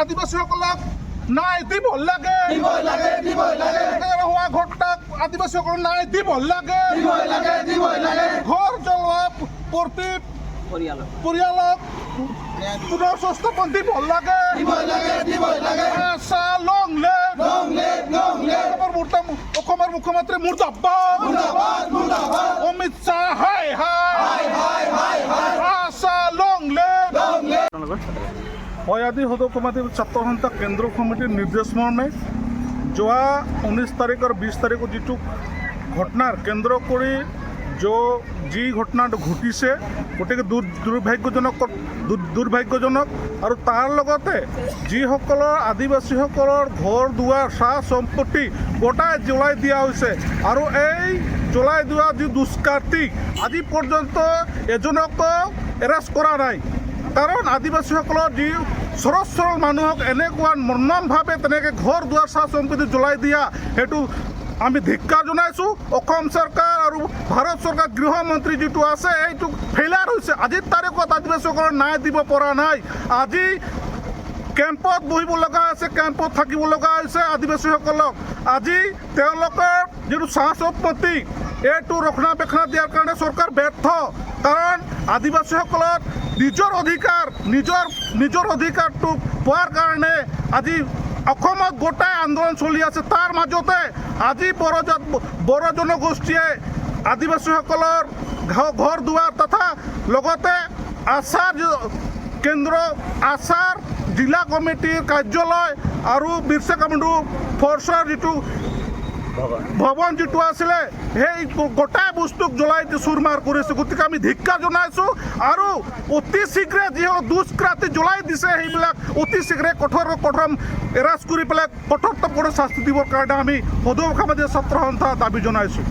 আদিবাসীসকলক ন্যায় দিব লাগে হোৱা ঘটনাক আদিবাসীসকলক ন্যায় দিব লাগে ঘৰ জ্বলোৱা প্ৰতি পৰিয়ালক পুনৰ সংস্থাপন দিব লাগে অসমৰ মুখ্যমন্ত্ৰী মুৰ্দাবাদ অমিত শ্বাহ হাই হাই আশা লংলে আদি সদৌ কমিটি ছাত্ৰ সন্থা কেন্দ্ৰ কমিটিৰ নিৰ্দেশ মৰ্মে যোৱা 19 তাৰিখ আৰু 20 তাৰিখত যিটো ঘটনাৰ কেন্দ্ৰ কৰি যি ঘটনাটো ঘটিছে গতিকে দুৰ্ভাগ্যজনক আৰু তাৰ লগতে যিসকলৰ আদিবাসীসকলৰ ঘৰ দুৱাৰ চাহ সম্পত্তি গোটাই জ্বলাই দিয়া হৈছে আৰু এই জ্বলাই দিয়া যি দুষ্কৃতী আজি পৰ্যন্ত এজনকো এৰেষ্ট কৰা নাই কাৰণ আদিবাসীসকলৰ যি সৰল মানুহক এনেকুৱা মৰ্মমভাৱে তেনেকৈ ঘৰ দুৱাৰ চাহ সম্পত্তি জ্বলাই দিয়া সেইটো আমি ধিক্কাৰ জনাইছোঁ অসম চৰকাৰ আৰু ভাৰত চৰকাৰ গৃহমন্ত্ৰী যিটো আছে এইটো ফেইলাৰ হৈছে আজিৰ তাৰিখত আদিবাসীসকলৰ ন্যায় দিব পৰা নাই আজি কেম্পত বহিব লগা আছে কেম্পত থাকিব লগা হৈছে আদিবাসীসকলক আজি তেওঁলোকৰ যিটো চাহ সম্পত্তি এইটো ৰক্ষণাবেক্ষণ দিয়াৰ কাৰণে চৰকাৰ ব্যৰ্থ কাৰণ আদিবাসীসকলৰ নিজৰ অধিকাৰটো পোৱাৰ কাৰণে আজি অসমত গোটাই আন্দোলন চলি আছে তাৰ মাজতে আজি বড়ো জনগোষ্ঠীয়ে আদিবাসীসকলৰ ঘৰ দুৱাৰ তথা লগতে আছাৰ কেন্দ্ৰ আছাৰ জিলা কমিটিৰ কাৰ্যালয় আৰু বিৰছা মুণ্ডা ফ'ৰ্চৰ যিটো ভৱন যিটো আছিলে সেই গোটাই বস্তুক জ্বলাই চুৰমাৰ কৰিছে গতিকে আমি ধিক্কাৰ জনাইছোঁ আৰু অতি শীঘ্ৰে যিসকল দুষ্কৃতী জ্বলাই দিছে সেইবিলাক অতি শীঘ্ৰে কঠোৰ এৰেষ্ট কৰি পেলাই কঠোৰতম শাস্তি দিবৰ কাৰণে আমি সদৌ সমাজৰ ছাত্ৰ সন্থা দাবী জনাইছোঁ।